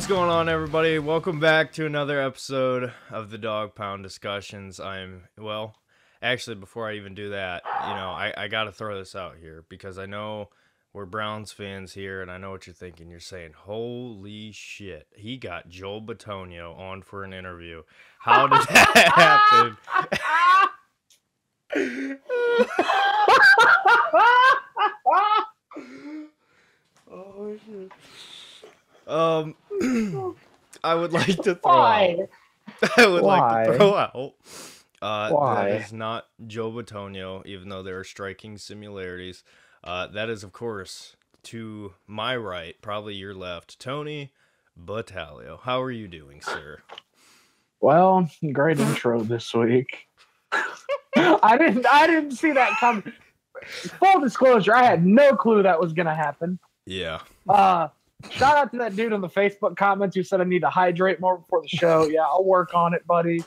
What's going on, everybody? Welcome back to another episode of the Dog Pound Discussions. Actually, before I even do that, I got to throw this out here because I know we're Browns fans here, and I know what you're thinking. You're saying, holy shit, he got Joel Bitonio on for an interview. How did that happen? Oh, shit. I would like to throw out. That is not Joe Bitonio, even though there are striking similarities. That is, of course, to my right, probably your left, Tony Battaglio. How are you doing, sir? Well, great intro this week. I didn't see that coming. Full disclosure, I had no clue that was gonna happen. Yeah. Shout out to that dude on the Facebook comments who said I need to hydrate more before the show. Yeah, I'll work on it, buddy.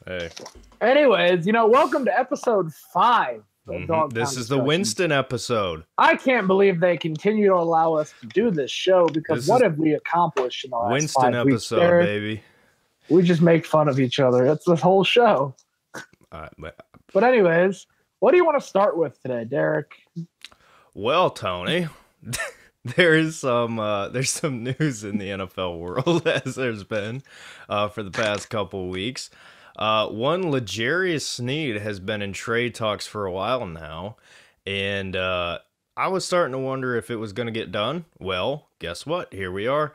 Hey. Anyways, welcome to episode 5. This is the Winston episode. I can't believe they continue to allow us to do this show because what have we accomplished in the last Winston 5 weeks, episode, Derek? baby. We just make fun of each other. That's the whole show. But anyways, what do you want to start with today, Derek? Well, Tony, there's some news in the NFL world, as there's been for the past couple weeks. One, L'Jarius Sneed has been in trade talks for a while now, and I was starting to wonder if it was going to get done. Well, guess what? Here we are.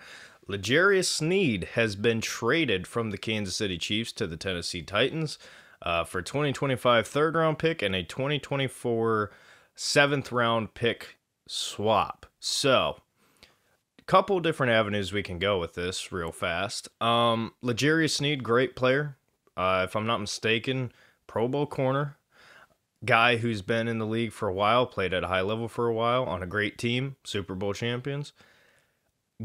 L'Jarius Sneed has been traded from the Kansas City Chiefs to the Tennessee Titans for 2025 third-round pick and a 2024 7th-round pick swap. So, a couple different avenues we can go with this real fast. L'Jarius Sneed, great player. If I'm not mistaken, Pro Bowl corner. Guy who's been in the league for a while, played at a high level for a while, on a great team, Super Bowl champions.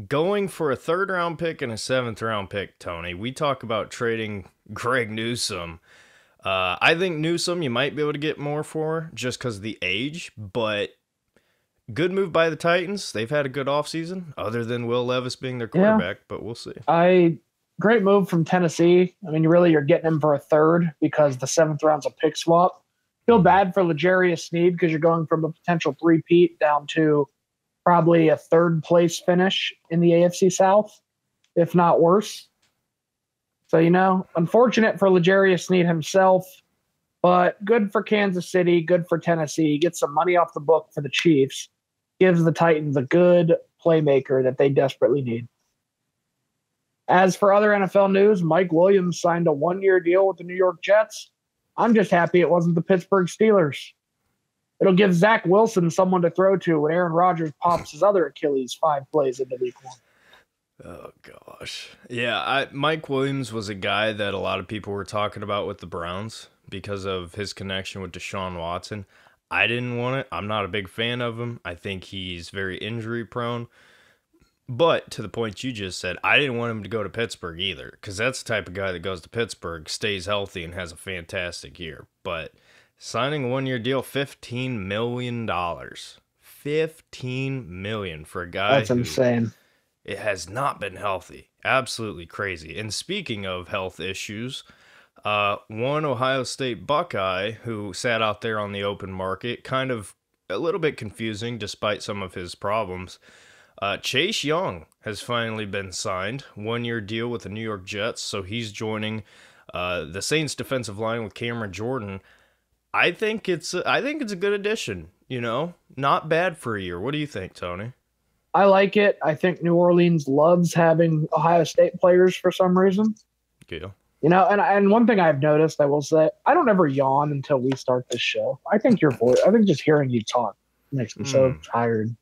Going for a 3rd-round pick and a 7th-round pick, Tony. We talk about trading Greg Newsome. I think Newsome you might be able to get more for just because of the age, but good move by the Titans. They've had a good offseason, other than Will Levis being their quarterback, but we'll see. Great move from Tennessee. I mean, you're getting him for a 3rd because the 7th round's a pick swap. Feel bad for L'Jarius Sneed because you're going from a potential 3-peat down to probably a 3rd-place finish in the AFC South, if not worse. So, unfortunate for L'Jarius Sneed himself, but good for Kansas City, good for Tennessee. Get some money off the book for the Chiefs. Gives the Titans a good playmaker that they desperately need. As for other NFL news, Mike Williams signed a 1-year deal with the New York Jets. I'm just happy it wasn't the Pittsburgh Steelers. It'll give Zach Wilson someone to throw to when Aaron Rodgers pops his other Achilles 5 plays into week 1. Oh, gosh. Yeah, Mike Williams was a guy that a lot of people were talking about with the Browns because of his connection with Deshaun Watson. I didn't want it. I'm not a big fan of him. I think he's very injury prone. But to the point you just said, I didn't want him to go to Pittsburgh either because that's the type of guy that goes to Pittsburgh, stays healthy, and has a fantastic year. But signing a 1-year deal, $15 million. $15 million for a guy That's insane. It has not been healthy. Absolutely crazy. And speaking of health issues, one Ohio State Buckeye who sat out there on the open market, kind of a little bit confusing despite some of his problems. Chase Young has finally been signed. 1-year deal with the New York Jets, so he's joining the Saints defensive line with Cameron Jordan. I think it's a good addition, Not bad for a year. What do you think, Tony? I like it. I think New Orleans loves having Ohio State players for some reason. Yeah. And one thing I've noticed, I will say, I don't ever yawn until we start this show. I think just hearing you talk makes me so tired.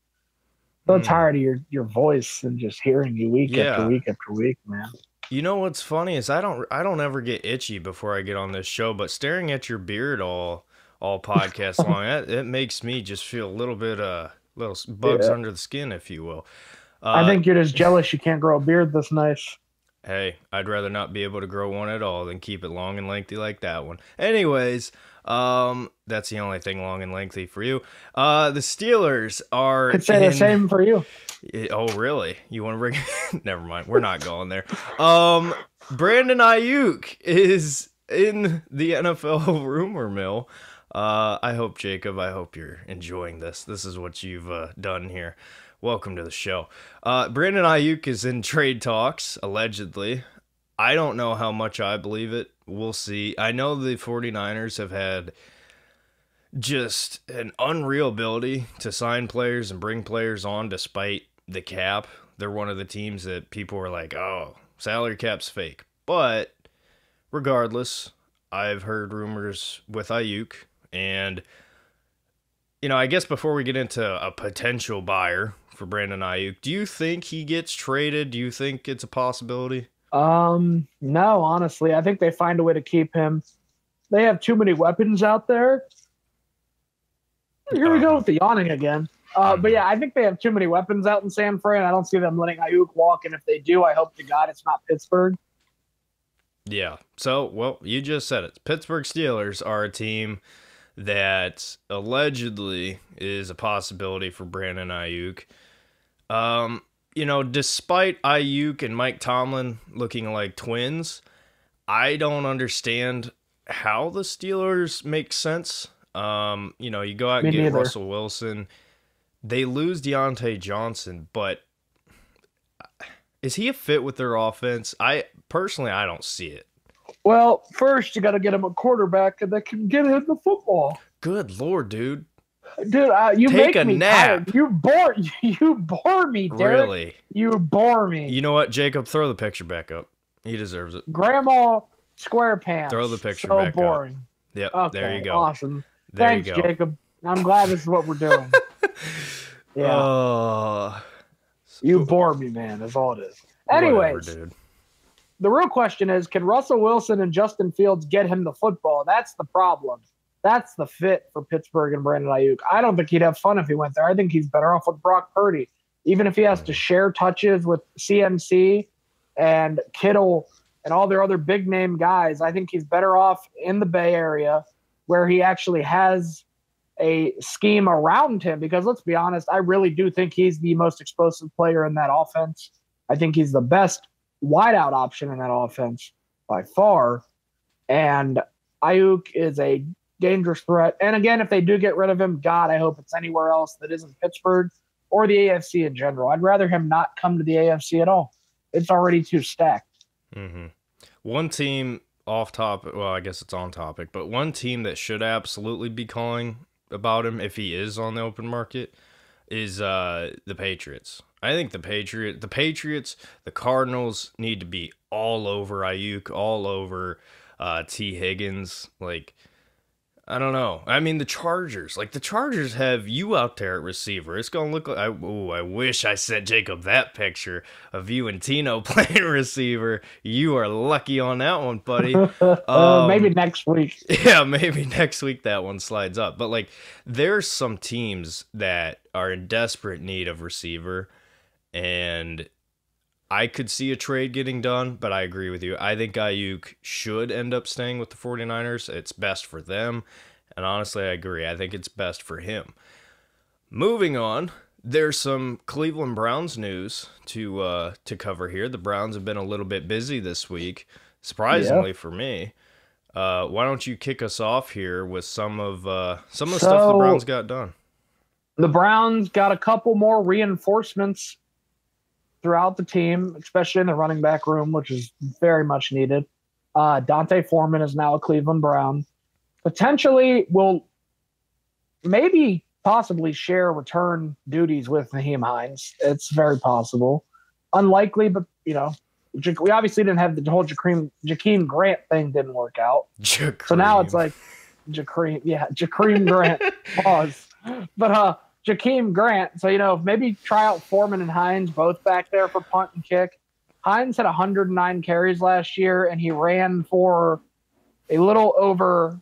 So tired of your voice and just hearing you week after week after week, man. You know what's funny is I don't ever get itchy before I get on this show, but staring at your beard all podcast long, it makes me just feel a little bit little bugs under the skin, if you will. I think you're just jealous you can't grow a beard this nice. Hey, I'd rather not be able to grow one at all than keep it long and lengthy like that one. Anyways, that's the only thing long and lengthy for you. The Steelers are Could say the in. same for you. Oh, really? You want to bring? Never mind. We're not going there. Brandon Ayuk is in the NFL rumor mill. I hope, Jacob, I hope you're enjoying this. This is what you've done here. Welcome to the show. Brandon Ayuk is in trade talks, allegedly. I don't know how much I believe it. We'll see. I know the 49ers have had just an unreal ability to sign players and bring players on despite the cap. They're one of the teams that people were like, oh, salary cap's fake. But regardless, I've heard rumors with Ayuk. And, I guess before we get into a potential buyer for Brandon Ayuk, do you think he gets traded? Do you think it's a possibility? No, honestly, I think they find a way to keep him. They have too many weapons out there. Here we go with the yawning again. But yeah, I think they have too many weapons out in San Fran. I don't see them letting Ayuk walk, and if they do, I hope to God it's not Pittsburgh. Yeah. So, well, you just said it. Pittsburgh Steelers are a team that allegedly is a possibility for Brandon Ayuk. Despite Ayuk and Mike Tomlin looking like twins, I don't understand how the Steelers make sense. You go out and get Russell Wilson. They lose Deontay Johnson, but is he a fit with their offense? I don't see it. Well, first you got to get him a quarterback that can get him the football. Good Lord, dude. Dude, you take make a me nap. Tired. You bore me, Derek. Really? You bore me. You know what, Jacob? Throw the picture back up. He deserves it. Grandma SquarePants. Throw the picture back up. So boring. Yep, okay, there you go. Awesome. There Thanks, you go. Jacob. I'm glad this is what we're doing. Yeah. You bore me, man. That's all it is. Anyways, whatever, dude. The real question is, can Russell Wilson and Justin Fields get him the football? That's the problem. That's the fit for Pittsburgh and Brandon Ayuk. I don't think he'd have fun if he went there. I think he's better off with Brock Purdy. Even if he has to share touches with CMC and Kittle and all their other big-name guys, I think he's better off in the Bay Area where he actually has a scheme around him. Because let's be honest, I really do think he's the most explosive player in that offense. I think he's the best wideout option in that offense by far. And Ayuk is a dangerous threat. And again, if they do get rid of him, God, I hope it's anywhere else that isn't Pittsburgh or the AFC in general. I'd rather him not come to the AFC at all. It's already too stacked. Mm-hmm. One team off topic, well, I guess it's on topic, but one team that should absolutely be calling about him if he is on the open market is the Patriots. I think the Patriots, the Cardinals need to be all over Ayuk, all over T. Higgins. Like, I don't know. I mean, the Chargers have you out there at receiver. It's going to look like, I wish I sent Jacob that picture of you and Tino playing receiver. You are lucky on that one, buddy. Maybe next week. Yeah, maybe next week that one slides up. But, like, there's some teams that are in desperate need of receiver, and I could see a trade getting done, but I agree with you. I think Ayuk should end up staying with the 49ers. It's best for them. And honestly, I agree. I think it's best for him. Moving on, there's some Cleveland Browns news to cover here. The Browns have been a little bit busy this week, surprisingly for me. Why don't you kick us off here with some of the stuff the Browns got done? The Browns got a couple more reinforcements throughout the team, especially in the running back room, which is very much needed. Dante Foreman is now a Cleveland Brown. Potentially will possibly share return duties with Nyheim Hines. It's very possible. Unlikely, but, we obviously didn't have the whole Jakeem Grant thing didn't work out. So now it's like Jakeem Grant. Pause. But Jakeem Grant. So, maybe try out Foreman and Hines both back there for punt and kick. Hines had 109 carries last year, and he ran for a little over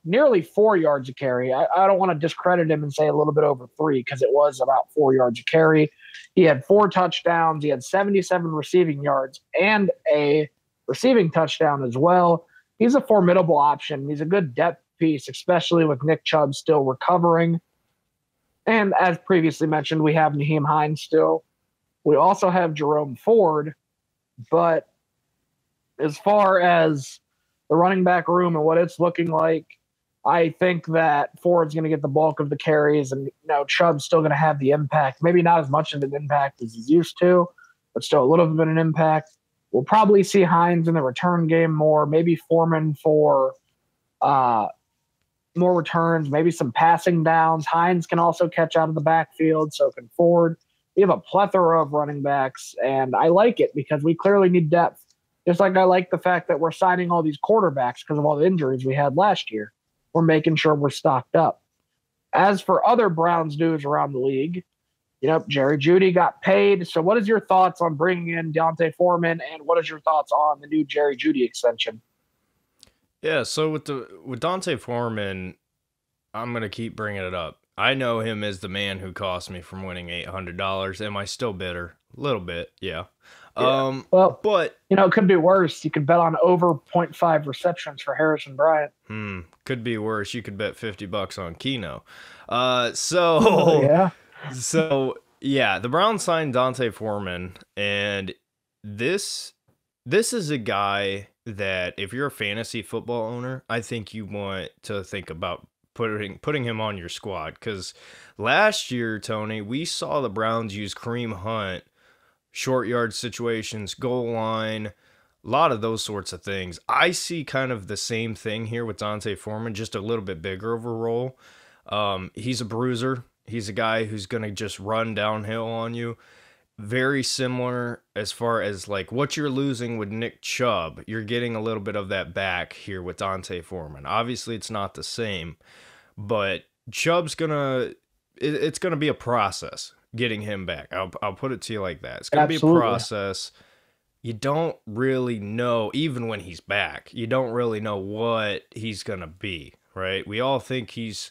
nearly 4 yards a carry. I don't want to discredit him and say a little bit over three because it was about 4 yards a carry. He had 4 touchdowns. He had 77 receiving yards and a receiving touchdown as well. He's a formidable option. He's a good depth piece, especially with Nick Chubb still recovering. And as previously mentioned, we have Nyheim Hines still. We also have Jerome Ford. But as far as the running back room and what it's looking like, I think that Ford's going to get the bulk of the carries, and Chubb's still going to have the impact. Maybe not as much of an impact as he's used to, but still a little bit of an impact. We'll probably see Hines in the return game more, maybe Foreman for more returns, maybe some passing downs. Hines can also catch out of the backfield, so can Ford. We have a plethora of running backs, and I like it because we clearly need depth. Just like I like the fact that we're signing all these quarterbacks because of all the injuries we had last year. We're making sure we're stocked up. As for other Browns news around the league, Jerry Jeudy got paid. So what is your thoughts on bringing in D'Onta Foreman, and what is your thoughts on the new Jerry Jeudy extension? Yeah, so with D'Onta Foreman, I'm going to keep bringing it up. I know him as the man who cost me from winning $800. Am I still bitter? A little bit, yeah. But it could be worse. You could bet on over 0.5 receptions for Harrison Bryant. Could be worse. You could bet $50 on Keno. Yeah. So yeah, the Browns signed D'Onta Foreman, and this is a guy that if you're a fantasy football owner, I think you want to think about putting him on your squad, because last year, Tony, we saw the Browns use Kareem Hunt, short yard situations, goal line, a lot of those sorts of things. I see kind of the same thing here with D'Onta Foreman, just a little bit bigger of a role. He's a bruiser. He's a guy who's going to just run downhill on you. Very similar as far as like what you're losing with Nick Chubb. You're getting a little bit of that back here with D'Onta Foreman. Obviously, it's not the same, but Chubb's it's gonna be a process getting him back. I'll put it to you like that. It's gonna be a process. You don't really know, even when he's back, you don't really know what he's gonna be, right? We all think he's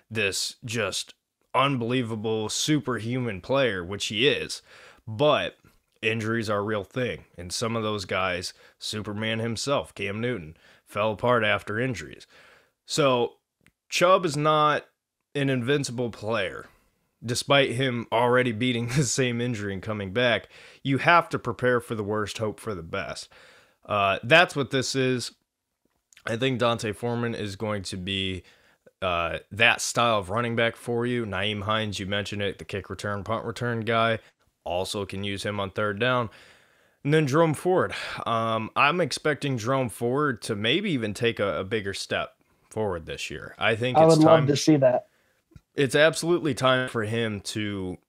this just unbelievable superhuman player, which he is. But injuries are a real thing. And some of those guys, Superman himself, Cam Newton, fell apart after injuries. So Chubb is not an invincible player. Despite him already beating the same injury and coming back, you have to prepare for the worst, hope for the best. That's what this is. I think D'Onta Foreman is going to be that style of running back for you. Nyheim Hines, you mentioned it, the kick return, punt return guy. Also can use him on third down. And then Jerome Ford. I'm expecting Jerome Ford to maybe even take a bigger step forward this year. I think I would love to see that. It's absolutely time for him to,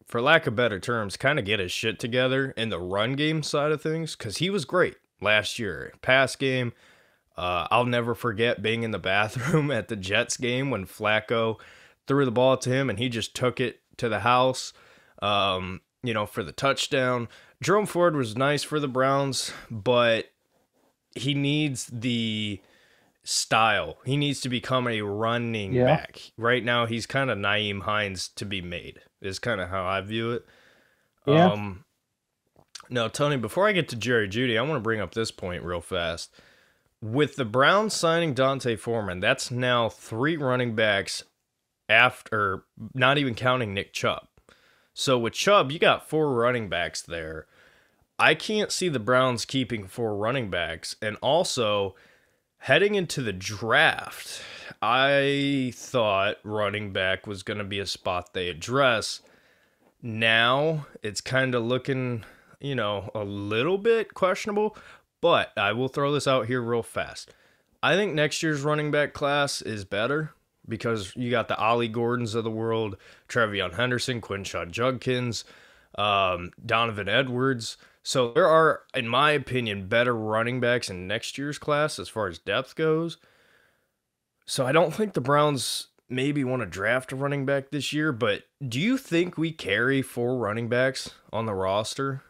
for lack of better terms, kind of get his shit together in the run game side of things, because he was great last year. Pass game, I'll never forget being in the bathroom at the Jets game when Flacco threw the ball to him and he just took it to the house, for the touchdown. Jerome Ford was nice for the Browns, but he needs the style. He needs to become a running back. Right now, he's kind of Nyheim Hines to be made, is kind of how I view it. Yeah. Now, Tony, before I get to Jerry Jeudy, I want to bring up this point real fast. With the Browns signing D'Onta Foreman, that's now 3 running backs after, not even counting Nick Chubb. So with Chubb, you got 4 running backs there. I can't see the Browns keeping 4 running backs. And also, heading into the draft, I thought running back was going to be a spot they address. Now, it's kind of looking, a little bit questionable. But I will throw this out here real fast. I think next year's running back class is better because you got the Ollie Gordons of the world, Trevion Henderson, Quinshon Judkins, Donovan Edwards. So there are, in my opinion, better running backs in next year's class as far as depth goes. So I don't think the Browns maybe want to draft a running back this year, but do you think we carry 4 running backs on the roster?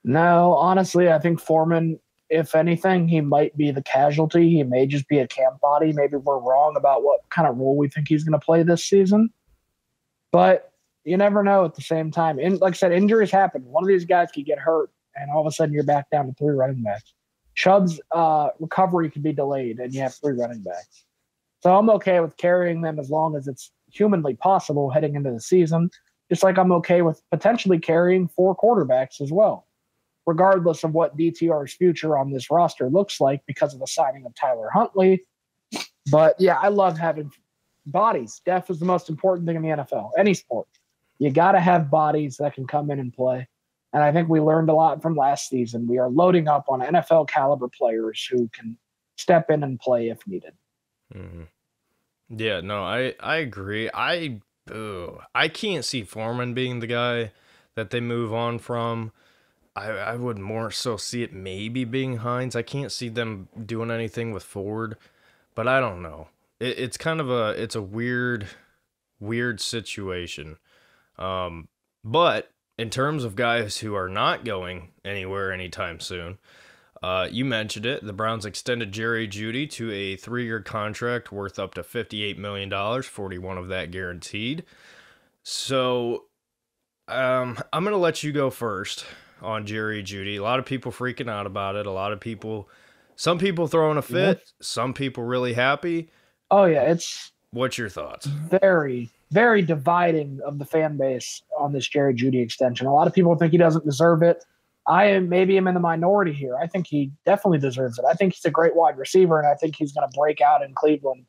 No, honestly, I think Foreman if anything, he might be the casualty. He may just be a camp body. Maybe we're wrong about what kind of role we think he's going to play this season. But you never know at the same time. And like I said, injuries happen. One of these guys could get hurt, and all of a sudden you're back down to 3 running backs. Chubb's recovery could be delayed, and you have 3 running backs. So I'm okay with carrying them as long as it's humanly possible heading into the season, just like I'm okay with potentially carrying 4 quarterbacks as well, regardless of what DTR's future on this roster looks like because of the signing of Tyler Huntley. But yeah, I love having bodies. Depth is the most important thing in the NFL, any sport. You got to have bodies that can come in and play. And I think we learned a lot from last season. We are loading up on NFL caliber players who can step in and play if needed. Mm-hmm. Yeah, no, I agree. I can't see Foreman being the guy that they move on from. I would more so see it maybe being Hines. I can't see them doing anything with Ford, but I don't know. It's kind of a weird situation. But in terms of guys who are not going anywhere anytime soon, you mentioned it. The Browns extended Jerry Jeudy to a 3-year contract worth up to $58 million, 41 of that guaranteed. So I'm going to let you go first on Jerry Jeudy. A lot of people freaking out about it. Some people throwing a fit, some people really happy. Oh, yeah, What's your thoughts? Very, very dividing of the fan base on this Jerry Jeudy extension. A lot of people think he doesn't deserve it. I am in the minority here. I think he definitely deserves it. I think he's a great wide receiver, and I think he's going to break out in Cleveland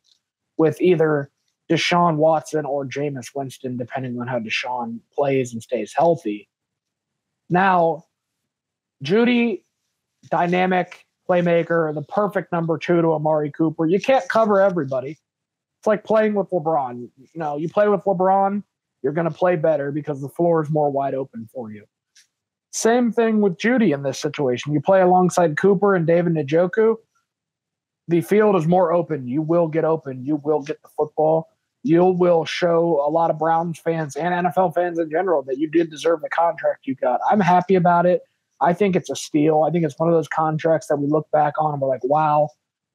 with either Deshaun Watson or Jameis Winston, depending on how Deshaun plays and stays healthy. Now, Jeudy, dynamic playmaker, the perfect number 2 to Amari Cooper. You can't cover everybody. It's like playing with LeBron. You play with LeBron, you're going to play better because the floor is more wide open for you. Same thing with Jeudy in this situation. You play alongside Cooper and David Njoku, the field is more open. You will get open. You will get the football. You will show a lot of Browns fans and NFL fans in general that you did deserve the contract you got. I'm happy about it. I think it's a steal. I think it's one of those contracts that we look back on and we're like, wow,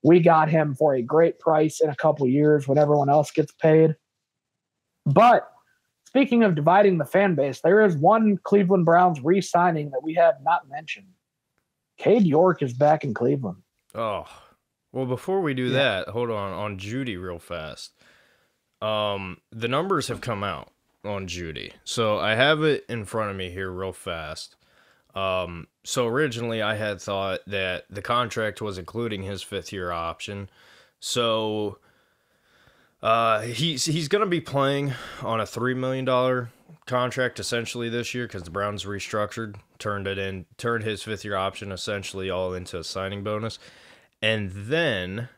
we got him for a great price in a couple of years when everyone else gets paid. But speaking of dividing the fan base, there is one Cleveland Browns re-signing that we have not mentioned. Cade York is back in Cleveland. Oh, well, before we do that, hold on Jeudy real fast. The numbers have come out on Jeudy. So I have it in front of me here real fast. So originally I had thought that the contract was including his 5th-year option. So he's going to be playing on a $3 million contract essentially this year because the Browns restructured, turned his 5th-year option essentially all into a signing bonus. And then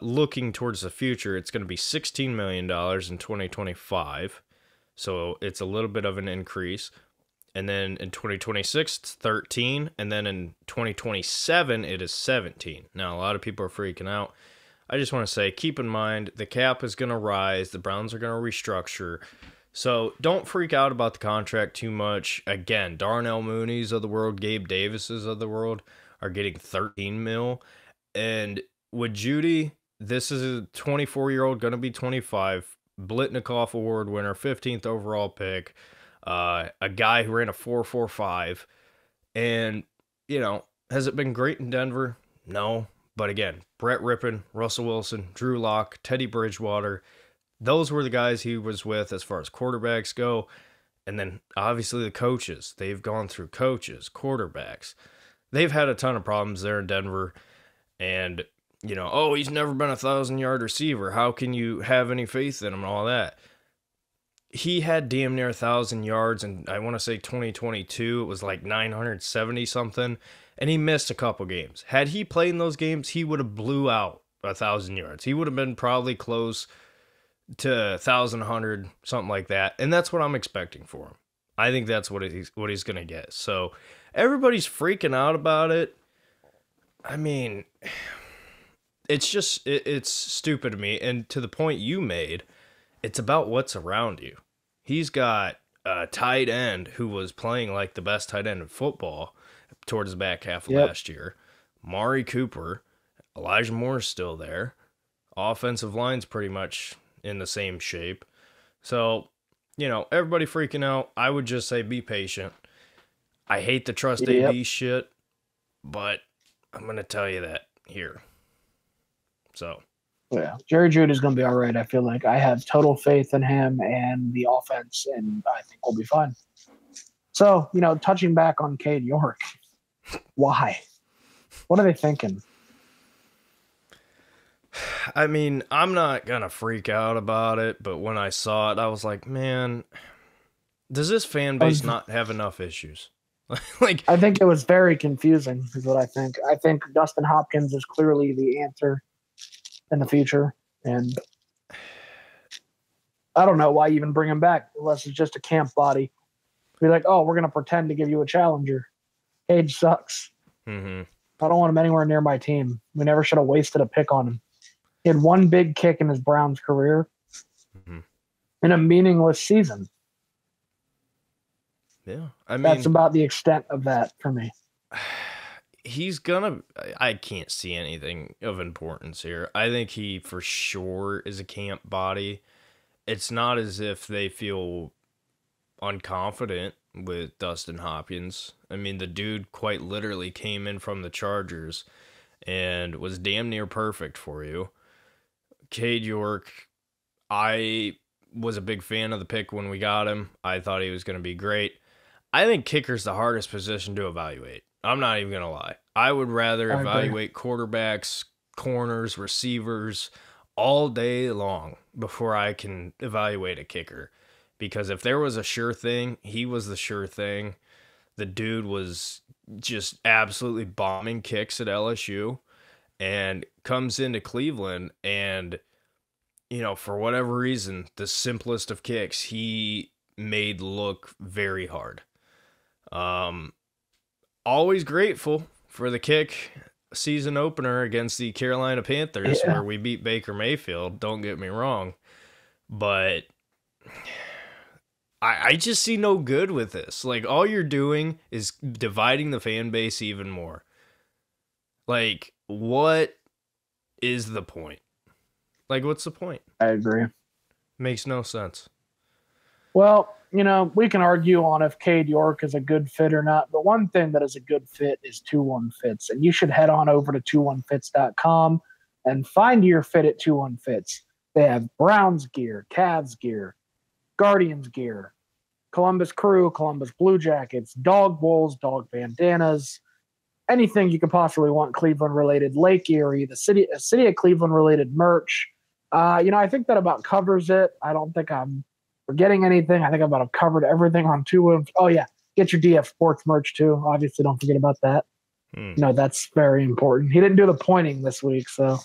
looking towards the future, it's going to be $16 million in 2025. So it's a little bit of an increase. And then in 2026, it's 13. And then in 2027, it is 17. Now, a lot of people are freaking out. I just want to say, keep in mind, the cap is going to rise. The Browns are going to restructure. So don't freak out about the contract too much. Again, Darnell Mooney's of the world, Gabe Davis's of the world are getting 13 mil. And with Jeudy, this is a 24-year-old, going to be 25, Blitnikoff Award winner, 15th overall pick. A guy who ran a 4.45, and has it been great in Denver? No, but again, Brett Rippon, Russell Wilson, Drew Lock, Teddy Bridgewater, those were the guys he was with as far as quarterbacks go, and then obviously the coaches. They've gone through coaches, quarterbacks. They've had a ton of problems there in Denver, and he's never been a 1,000-yard receiver. How can you have any faith in him and all that? He had damn near 1,000 yards, and I want to say 2022, it was like 970 something, and he missed a couple games. Had he played in those games, he would have blew out 1,000 yards. He would have been probably close to 1,100, something like that, and that's what I'm expecting for him. I think that's what he's going to get. So everybody's freaking out about it. I mean, it's just, it's stupid to me, and to the point you made, it's about what's around you. He's got a tight end who was playing like the best tight end in football towards the back half of last year. Mari Cooper, Elijah Moore's still there. Offensive line's pretty much in the same shape. So, everybody freaking out. I would just say be patient. I hate the trust Yep. AB shit, but I'm going to tell you that here. So, Yeah, Jerry Judy is going to be all right. I feel like I have total faith in him and the offense, and I think we'll be fine. So, touching back on Cade York, why? What are they thinking? I mean, I'm not going to freak out about it, but when I saw it, I was like, man, does this fan base not have enough issues? Like, I think it was very confusing, is what I think. I think Dustin Hopkins is clearly the answer in the future, and I don't know why even bring him back unless it's just a camp body. Be like, oh, we're going to pretend to give you a challenger. Cage sucks. mm-hmm. I don't want him anywhere near my team. We never should have wasted a pick on him. He had one big kick in his Browns career in a meaningless season. Yeah, I mean, that's about the extent of that for me. I can't see anything of importance here. I think he for sure is a camp body. It's not as if they feel unconfident with Dustin Hopkins. I mean, the dude quite literally came in from the Chargers and was damn near perfect for you. Cade York, I was a big fan of the pick when we got him. I thought he was going to be great. I think kicker's the hardest position to evaluate. I'm not even going to lie. I would rather evaluate quarterbacks, corners, receivers all day long before I can evaluate a kicker. Because if there was a sure thing, he was the sure thing. The dude was just absolutely bombing kicks at LSU and comes into Cleveland and, for whatever reason, the simplest of kicks he made look very hard. Always grateful for the kick season opener against the Carolina Panthers where we beat Baker Mayfield. Don't get me wrong. But I just see no good with this. Like, all you're doing is dividing the fan base even more. Like, what is the point? Like, what's the point? I agree. Makes no sense. Well, we can argue on if Cade York is a good fit or not, but one thing that is a good fit is TwoOneFits, and you should head on over to TwoOneFits.com and find your fit at TwoOneFits. They have Browns gear, Cavs gear, Guardians gear, Columbus Crew, Columbus Blue Jackets, Dawg bowls, Dawg bandanas, anything you could possibly want Cleveland-related, Lake Erie, the city of Cleveland-related merch. I think that about covers it. I don't think I'm forgetting anything. I think I've covered everything on Oh, yeah. Get your DF Sports merch, too. Obviously, don't forget about that. That's very important. He didn't do the pointing this week, so,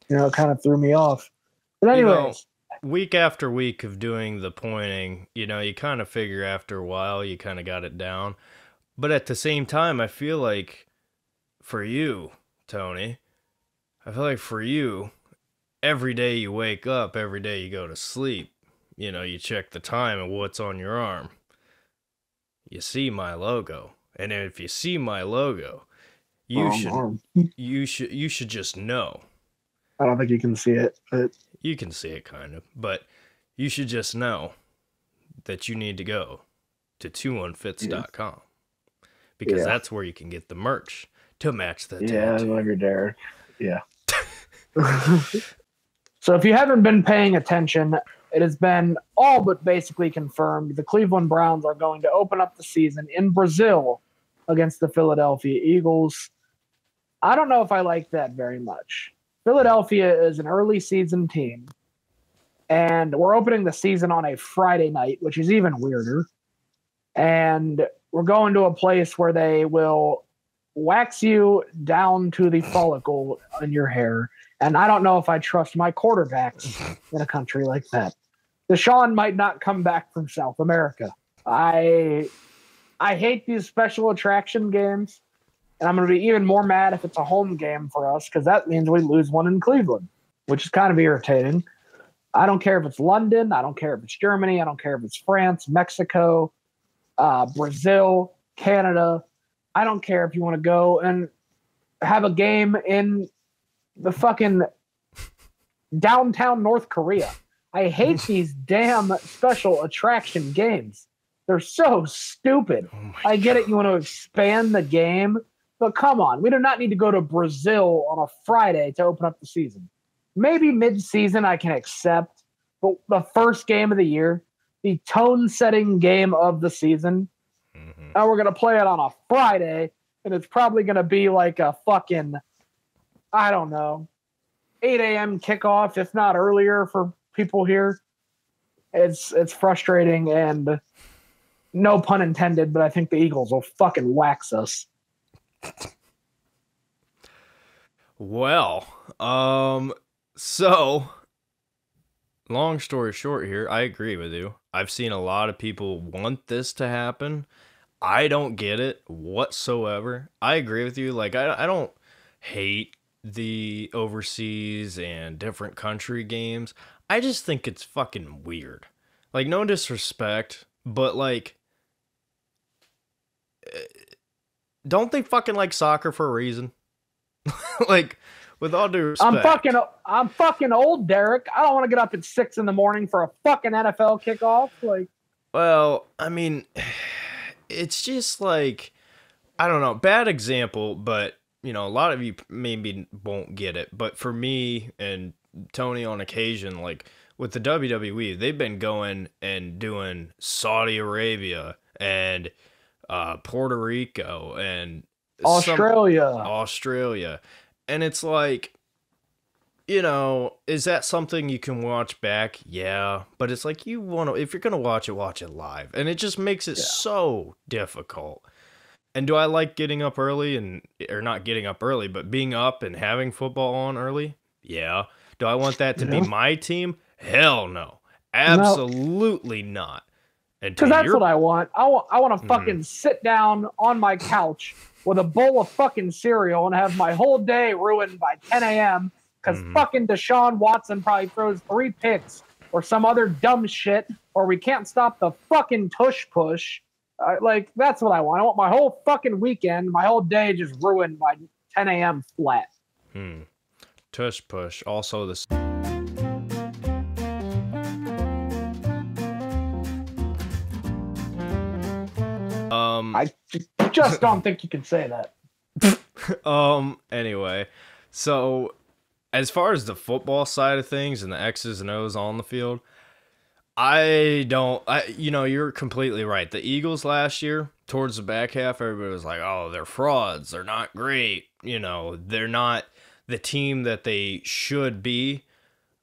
it kind of threw me off. But anyways. Week after week of doing the pointing, you kind of figure after a while you kind of got it down. But at the same time, I feel like for you, Tony, every day you wake up, every day you go to sleep, you check the time and what's on your arm. You see my logo. And if you see my logo, you should just know. I don't think you can see it, but you can see it kind of, but you should just know that you need to go to TwoOneFits.com because that's where you can get the merch to match the tattoo. Yeah, I love your Derek. Yeah. So if you haven't been paying attention, it has been all but basically confirmed the Cleveland Browns are going to open up the season in Brazil against the Philadelphia Eagles. I don't know if I like that very much. Philadelphia is an early season team, and we're opening the season on a Friday night, which is even weirder. And we're going to a place where they will wax you down to the follicle in your hair. And I don't know if I trust my quarterbacks in a country like that. Deshaun might not come back from South America. I hate these special attraction games. And I'm going to be even more mad if it's a home game for us because that means we lose one in Cleveland, which is kind of irritating. I don't care if it's London. I don't care if it's Germany. I don't care if it's France, Mexico, Brazil, Canada. I don't care if you want to go. And have a game in the fucking downtown North Korea. I hate these damn special attraction games. They're so stupid. I get it. You want to expand the game, but come on. We do not need to go to Brazil on a Friday to open up the season. Maybe mid-season I can accept, but the first game of the year, the tone-setting game of the season, and we're going to play it on a Friday, and it's probably going to be like a fucking, I don't know, 8 a.m. kickoff, if not earlier for people here. It's frustrating, and no pun intended, but I think the Eagles will fucking wax us. Well, so long story short here, I agree with you. I've seen a lot of people want this to happen. I don't get it whatsoever. I agree with you. Like, I don't hate the overseas and different country games. I just think it's fucking weird. Like, no disrespect, but like, don't they fucking like soccer for a reason? Like, with all due respect. I'm fucking old, Derek. I don't want to get up at 6 a.m. for a fucking NFL kickoff. Like, well, I mean, it's just like, I don't know, bad example, but you know, a lot of you maybe won't get it. But for me and Tony on occasion, like with the WWE, they've been going and doing Saudi Arabia and Puerto Rico and Australia. And it's like, you know, is that something you can watch back? Yeah. But it's like, you want to, if you're going to watch it live. And it just makes it so difficult. And do I like getting up early or not getting up early, but being up and having football on early? Yeah. Do I want that to be my team? Hell no. Absolutely not. Because that's what I want. I want to fucking sit down on my couch with a bowl of fucking cereal and have my whole day ruined by 10 a.m. because fucking Deshaun Watson probably throws 3 picks or some other dumb shit, or we can't stop the fucking tush push. Like, that's what I want. I want my whole fucking weekend, my whole day just ruined by 10 a.m. flat. Tush push. Also the... I just don't think you can say that. Anyway, so as far as the football side of things and the X's and O's on the field, you know, you're completely right. The Eagles last year, towards the back half, everybody was like, oh, they're frauds. They're not great. You know, they're not the team that they should be.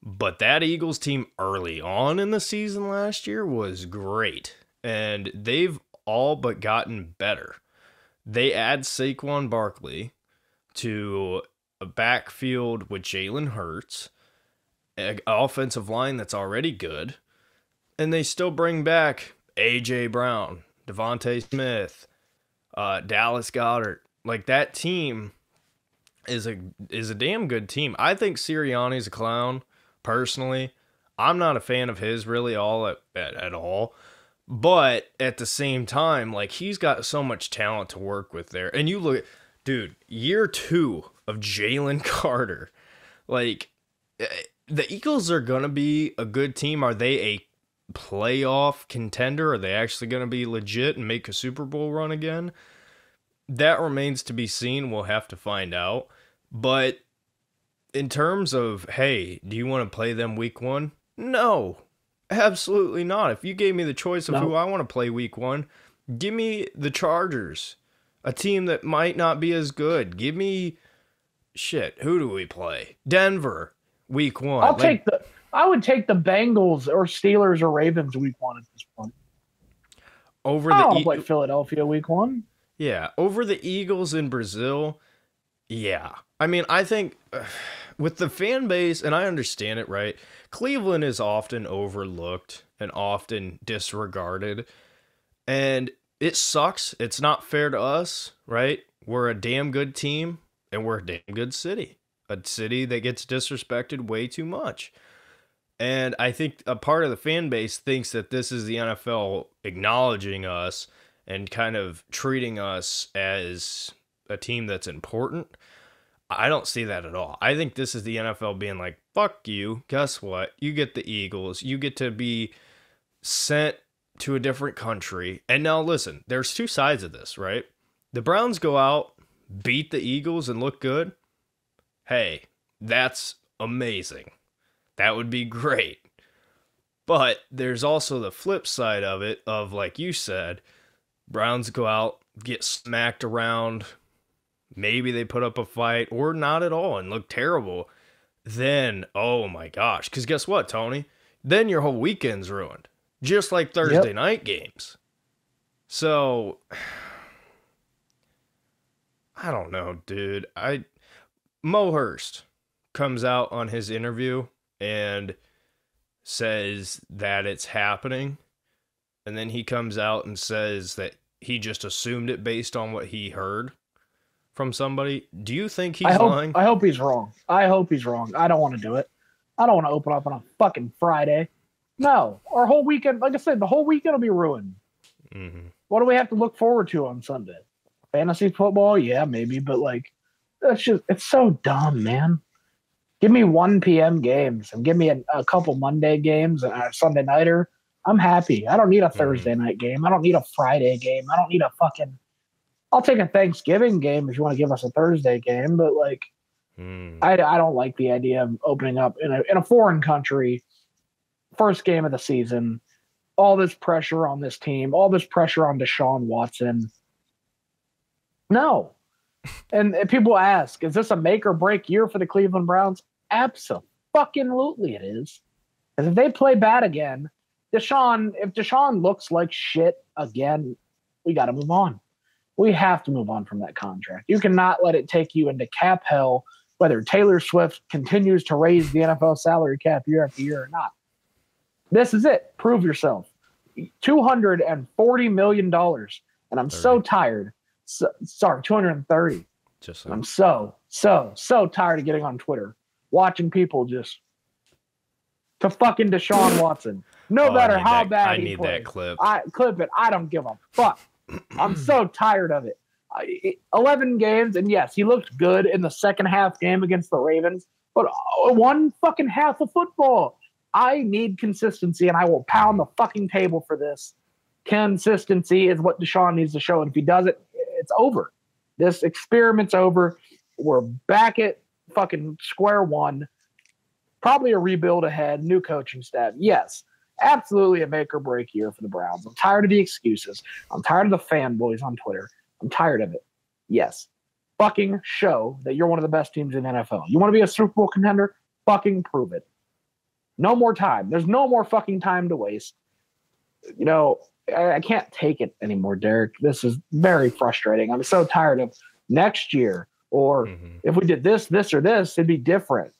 But that Eagles team early on in the season last year was great. And they've all but gotten better. They add Saquon Barkley to a backfield with Jalen Hurts, an offensive line that's already good, and they still bring back A.J. Brown, Devontae Smith, Dallas Goedert. Like, that team is a damn good team. I think Sirianni's a clown, personally. I'm not a fan of his really at all. But at the same time, like, he's got so much talent to work with there. And you look, dude, year 2 of Jalen Carter. Like, the Eagles are going to be a good team. Are they a playoff contender? Are they actually going to be legit and make a Super Bowl run again? That remains to be seen. We'll have to find out. But in terms of, hey, do you want to play them week 1? No. Absolutely not. If you gave me the choice of who I want to play week 1, give me the Chargers, a team that might not be as good. Give me, who do we play? Denver, week 1. I would take the Bengals or Steelers or Ravens week 1 at this point. I'll play Philadelphia week 1. Yeah, over the Eagles in Brazil. Yeah. I mean, I think with the fan base, and I understand it, right? Cleveland is often overlooked and often disregarded, and it sucks. It's not fair to us, right? We're a damn good team, and we're a damn good city. A city that gets disrespected way too much. And I think a part of the fan base thinks that this is the NFL acknowledging us and kind of treating us as a team that's important. I don't see that at all. I think this is the NFL being like, fuck you. Guess what? You get the Eagles. You get to be sent to a different country. And now listen, there's two sides of this, right? The Browns go out, beat the Eagles, and look good. Hey, that's amazing. That would be great. But there's also the flip side of it, of like you said, Browns go out, get smacked around. Maybe they put up a fight or not at all and look terrible. Then, oh my gosh. Because guess what, Tony? Then your whole weekend's ruined. Just like Thursday night games. So, I don't know, dude. Mo Hurst comes out on his interview and says that it's happening. And then he comes out and says that he just assumed it based on what he heard from somebody. Do you think he's lying? I hope he's wrong. I hope he's wrong. I don't want to do it. I don't want to open up on a fucking Friday. No. Our whole weekend, like I said, the whole weekend will be ruined. Mm-hmm. What do we have to look forward to on Sunday? Fantasy football? Yeah, maybe. But, like, it's so dumb, man. Give me 1 p.m. games and give me a couple Monday games and a Sunday nighter. I'm happy. I don't need a Thursday night game. I don't need a Friday game. I don't need a fucking... I'll take a Thanksgiving game if you want to give us a Thursday game, but, like, I don't like the idea of opening up in a foreign country, first game of the season, all this pressure on this team, all this pressure on Deshaun Watson. No. And people ask, is this a make or break year for the Cleveland Browns? Absolutely it is. Because if they play bad again, if Deshaun looks like shit again, we got to move on. We have to move on from that contract. You cannot let it take you into cap hell, whether Taylor Swift continues to raise the NFL salary cap year after year or not. This is it. Prove yourself. $240 million. And I'm 30. So tired. Sorry, 230. I'm so tired of getting on Twitter, watching people just to fucking Deshaun Watson. No matter how bad he plays. I need that clip. Clip it. I don't give a fuck. I'm so tired of it. 11 games, and yes, he looked good in the second half game against the Ravens, but one fucking half of football. I need consistency, and I will pound the fucking table for this. Consistency is what Deshaun needs to show, and if he does it, it's over. This experiment's over. We're back at fucking square one. Probably a rebuild ahead, new coaching staff. Yes, absolutely a make or break year for the Browns. I'm tired of the excuses. I'm tired of the fanboys on Twitter. I'm tired of it. Yes. Fucking show that you're one of the best teams in the NFL. You want to be a Super Bowl contender? Fucking prove it. No more time. There's no more fucking time to waste. You know, I can't take it anymore, Derek. This is very frustrating. I'm so tired of next year, or if we did this, or this, it'd be different.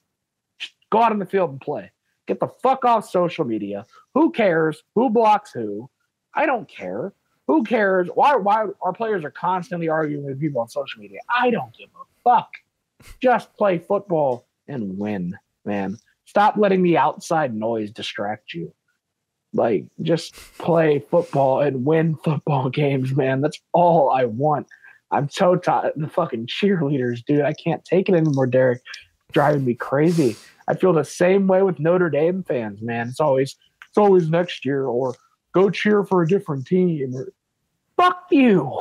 Just go out on the field and play. Get the fuck off social media. Who cares who blocks who? I don't care. Who cares? Why our players are constantly arguing with people on social media? I don't give a fuck. Just play football and win, man. Stop letting the outside noise distract you. Like, just play football and win football games, man. That's all I want. I'm so tired. The fucking cheerleaders, dude. I can't take it anymore, Derek. Driving me crazy. I feel the same way with Notre Dame fans, man. It's always next year, or go cheer for a different team. Or, fuck you.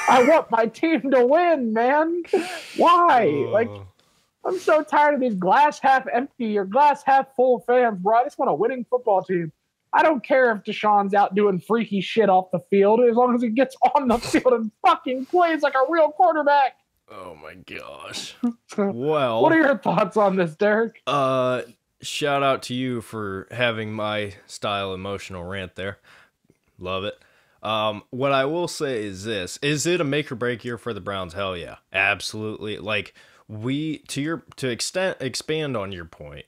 I want my team to win, man. Why? Like, I'm so tired of these glass half empty or glass half full fans, bro. I just want a winning football team. I don't care if Deshaun's out doing freaky shit off the field, as long as he gets on the field and fucking plays like a real quarterback. Oh my gosh. Well, what are your thoughts on this, Derek? Shout out to you for having my style emotional rant there. Love it. What I will say is this: is it a make or break year for the Browns? Hell yeah, absolutely. Like, expand on your point,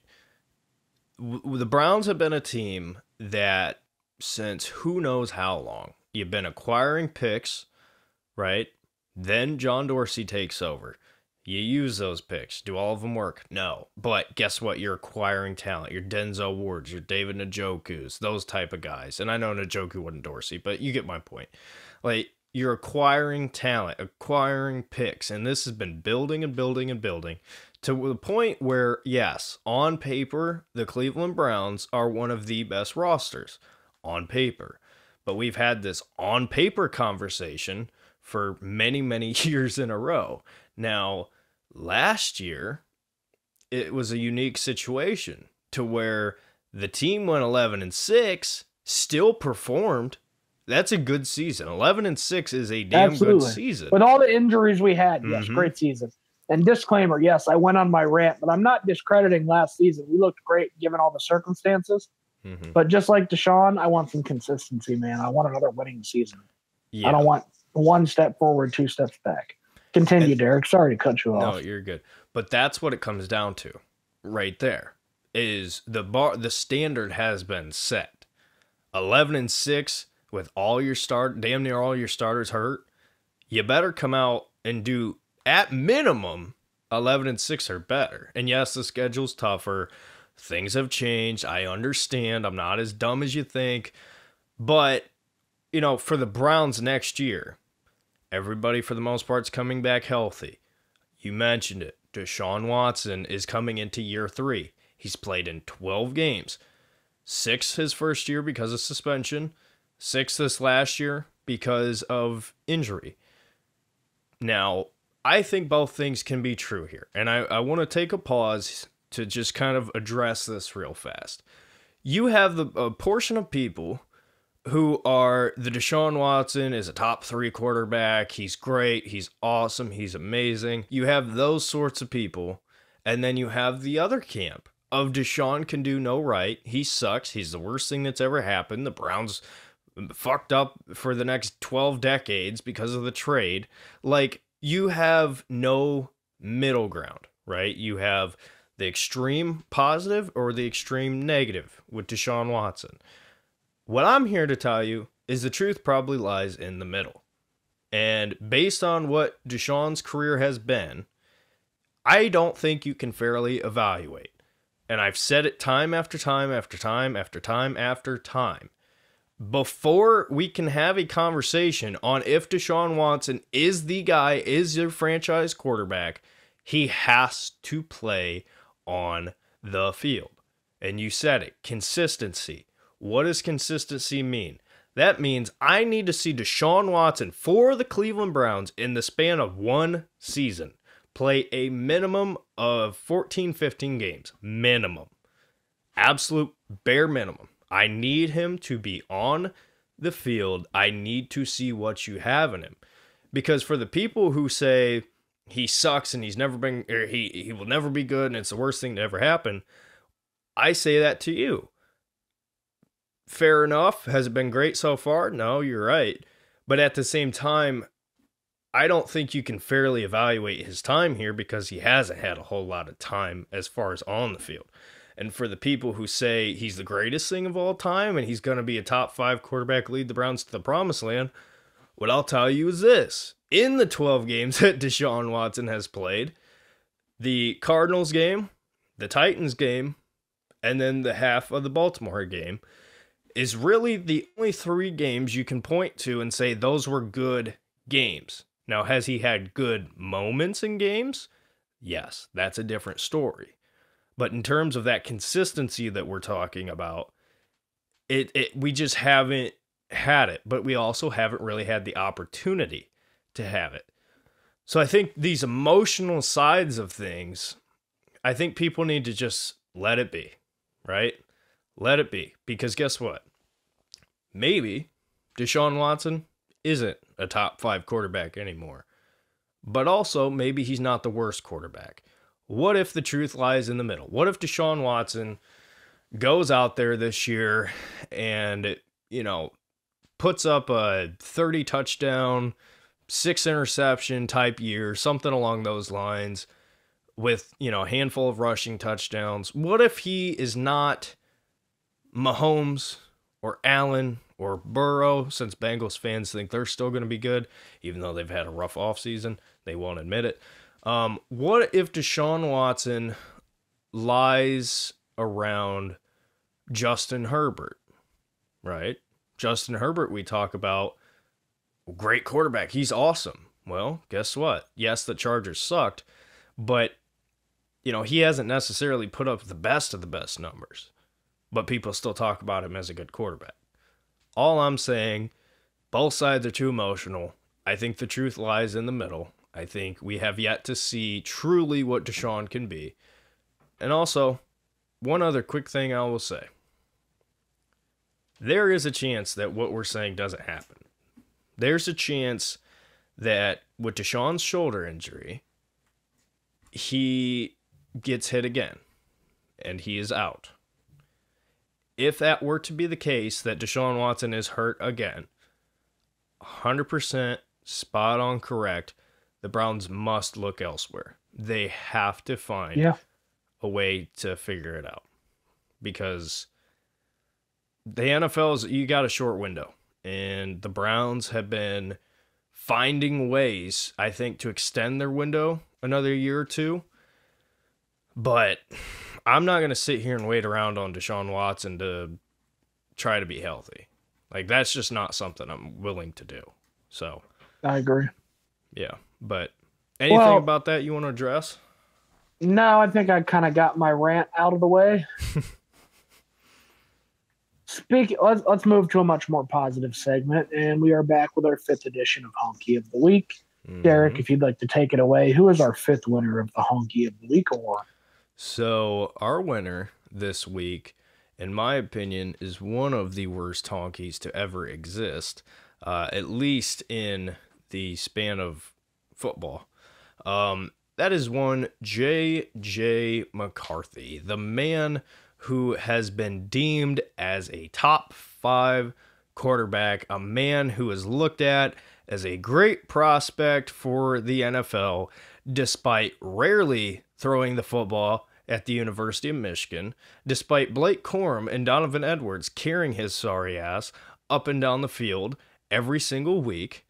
the Browns have been a team that since who knows how long, you've been acquiring picks, right? Then John Dorsey takes over. You use those picks. Do all of them work? No. But guess what? You're acquiring talent. Your Denzel Wards, your David Njoku's, those type of guys. And I know Njoku wasn't Dorsey, but you get my point. Like, you're acquiring talent, acquiring picks, and this has been building and building and building to the point where, yes, on paper, the Cleveland Browns are one of the best rosters on paper. But we've had this on paper conversation for many, many years in a row. Now, last year, it was a unique situation to where the team went 11-6, still performed. That's a good season. 11-6 is a damn good season. With all the injuries we had, yes, great season. And disclaimer, yes, I went on my rant, but I'm not discrediting last season. We looked great given all the circumstances. But just like Deshaun, I want some consistency, man. I want another winning season. Yeah. I don't want one step forward, two steps back. Continue, Derek. Sorry to cut you off. No, you're good. But that's what it comes down to right there is the standard has been set. 11-6 with all your damn near all your starters hurt. You better come out and do at minimum 11-6 or better. And yes, the schedule's tougher. Things have changed. I understand. I'm not as dumb as you think. But, for the Browns next year, everybody for the most part is coming back healthy. You mentioned it. Deshaun Watson is coming into year 3. He's played in 12 games. 6 his first year because of suspension. 6 this last year because of injury. Now, I think both things can be true here. And I want to take a pause to just kind of address this real fast. You have a portion of people who are the Deshaun Watson is a top 3 quarterback. He's great. He's awesome. He's amazing. You have those sorts of people. And then you have the other camp of Deshaun can do no right. He sucks. He's the worst thing that's ever happened. The Browns fucked up for the next 12 decades because of the trade. Like, you have no middle ground, right? You have the extreme positive or the extreme negative with Deshaun Watson. What I'm here to tell you is the truth probably lies in the middle. And based on what Deshaun's career has been, I don't think you can fairly evaluate. And I've said it time after time after time after time after time. Before we can have a conversation on if Deshaun Watson is the guy, is your franchise quarterback, he has to play on the field. And you said it, consistency. What does consistency mean? That means I need to see Deshaun Watson for the Cleveland Browns in the span of one season play a minimum of 14, 15 games. Minimum. Absolute bare minimum. I need him to be on the field. I need to see what you have in him. Because for the people who say he sucks and he's never been, or he will never be good and it's the worst thing to ever happen, I say that to you. Fair enough. Has it been great so far? No, you're right. But at the same time, I don't think you can fairly evaluate his time here because he hasn't had a whole lot of time as far as on the field. And for the people who say he's the greatest thing of all time and he's going to be a top 5 quarterback, lead the Browns to the promised land, what I'll tell you is this. In the 12 games that Deshaun Watson has played, the Cardinals game, the Titans game, and then the half of the Baltimore game is really the only 3 games you can point to and say those were good games. Now, has he had good moments in games? Yes, that's a different story. But in terms of that consistency that we're talking about, we just haven't had it, but we also haven't really had the opportunity to have it. So I think these emotional sides of things, I think people need to just let it be, right? Let it be. Because guess what? Maybe Deshaun Watson isn't a top 5 quarterback anymore. But also, maybe he's not the worst quarterback. What if the truth lies in the middle? What if Deshaun Watson goes out there this year and, puts up a 30 touchdown, 6 interception type year, something along those lines with, a handful of rushing touchdowns? What if he is not Mahomes or Allen or Burrow, since Bengals fans think they're still going to be good, even though they've had a rough offseason? They won't admit it. What if Deshaun Watson lies around Justin Herbert, right? Justin Herbert, we talk about Great quarterback. He's awesome. Well, guess what? Yes, the Chargers sucked, but, he hasn't necessarily put up the best of the best numbers, but people still talk about him as a good quarterback. All I'm saying, both sides are too emotional. I think the truth lies in the middle. I think we have yet to see truly what Deshaun can be. And also, one other quick thing I will say. There is a chance that what we're saying doesn't happen. There's a chance that with Deshaun's shoulder injury, he gets hit again, and he is out. If that were to be the case, that Deshaun Watson is hurt again, 100% spot on correct, the Browns must look elsewhere. They have to find a way to figure it out. Because the NFL you got a short window. And the Browns have been finding ways, I think, to extend their window another year or two. But I'm not going to sit here and wait around on Deshaun Watson to try to be healthy. Like, that's just not something I'm willing to do. So I agree. Yeah. But anything about that you want to address? No, I think I kind of got my rant out of the way. Let's move to a much more positive segment, and we are back with our 5th edition of Honky of the Week. Derek, if you'd like to take it away, who is our 5th winner of the Honky of the Week award? So our winner this week, in my opinion, is one of the worst honkies to ever exist, at least in the span of football. That is one J.J. McCarthy, the man who has been deemed as a top 5 quarterback, a man who is looked at as a great prospect for the NFL, despite rarely throwing the football at the University of Michigan, despite Blake Corum and Donovan Edwards carrying his sorry ass up and down the field every single week,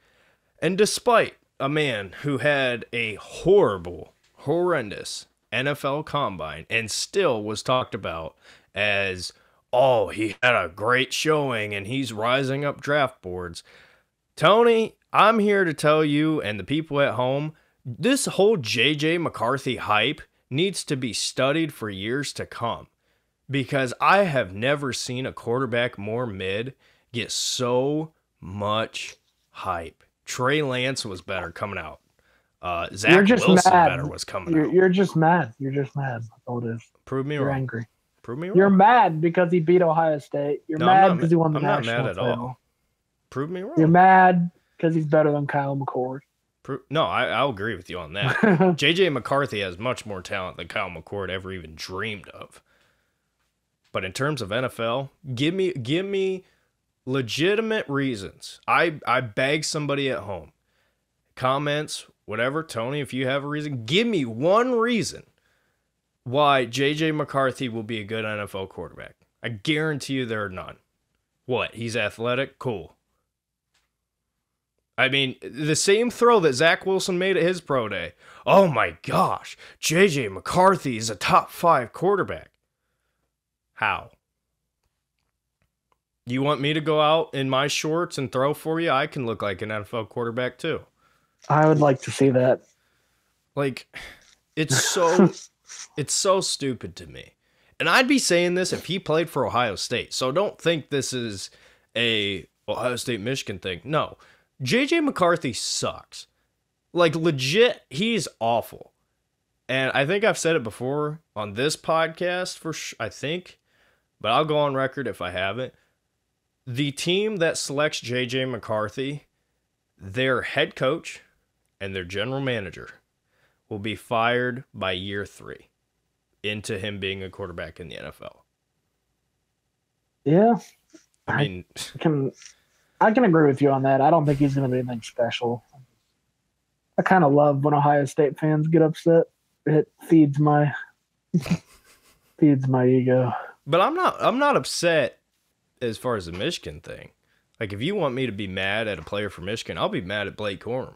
and despite a man who had a horrendous NFL combine and still was talked about as, oh, he had a great showing and he's rising up draft boards. Tony, I'm here to tell you and the people at home, this whole J.J. McCarthy hype needs to be studied for years to come, because I have never seen a quarterback more mid get so much hype. Trey Lance was better coming out. Zach Wilson better was coming out. You're just mad. You're just mad. That's all it is. Prove me wrong. You're angry. Prove me wrong. You're mad because he beat Ohio State. You're mad because he won the national title. I'm not mad at all. Prove me wrong. You're mad because he's better than Kyle McCord. No, I'll agree with you on that. J.J. McCarthy has much more talent than Kyle McCord ever even dreamed of. But in terms of NFL, give me legitimate reasons. I beg somebody at home. Comments, whatever, Tony, if you have a reason, give me one reason why J.J. McCarthy will be a good NFL quarterback. I guarantee you there are none. What? He's athletic? Cool. I mean, the same throw that Zach Wilson made at his pro day. Oh my gosh, J.J. McCarthy is a top 5 quarterback. How? You want me to go out in my shorts and throw for you? I can look like an NFL quarterback too. I would like to see that. Like, it's so stupid to me. And I'd be saying this if he played for Ohio State. So don't think this is a Ohio State Michigan thing. No. J.J. McCarthy sucks. Like, legit, he's awful. And I think I've said it before on this podcast, I think, but I'll go on record if I haven't. The team that selects J.J. McCarthy, their head coach and their general manager will be fired by year 3 into him being a quarterback in the NFL. Yeah. I mean, I can agree with you on that. I don't think he's going to be anything special. I kind of love when Ohio State fans get upset. It feeds my ego. But I'm not upset as far as the Michigan thing. Like, if you want me to be mad at a player from Michigan, I'll be mad at Blake Corum.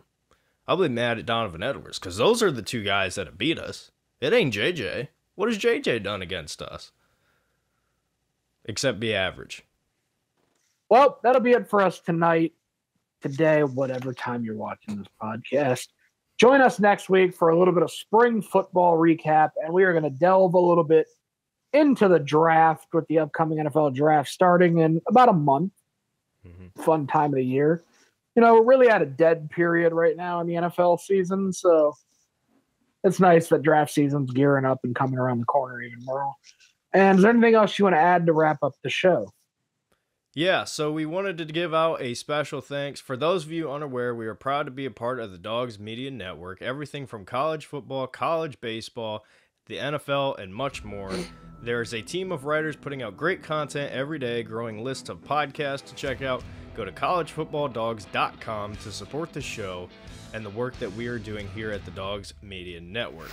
I'll be mad at Donovan Edwards, because those are the 2 guys that have beat us. It ain't JJ. What has JJ done against us? Except be average. Well, that'll be it for us tonight. today, whatever time you're watching this podcast. Join us next week for a little bit of spring football recap, and we are going to delve a little bit into the draft with the upcoming NFL draft starting in about a month. Fun time of the year. We're really at a dead period right now in the NFL season, so it's nice that draft season's gearing up and coming around the corner even more. And is there anything else you want to add to wrap up the show? Yeah, so we wanted to give out a special thanks. For those of you unaware, we are proud to be a part of the Dogs Media Network. Everything from college football, college baseball, the NFL, and much more. There is a team of writers putting out great content every day, growing lists of podcasts to check out. Go to collegefootballdogs.com to support the show and the work that we are doing here at the Dogs Media Network.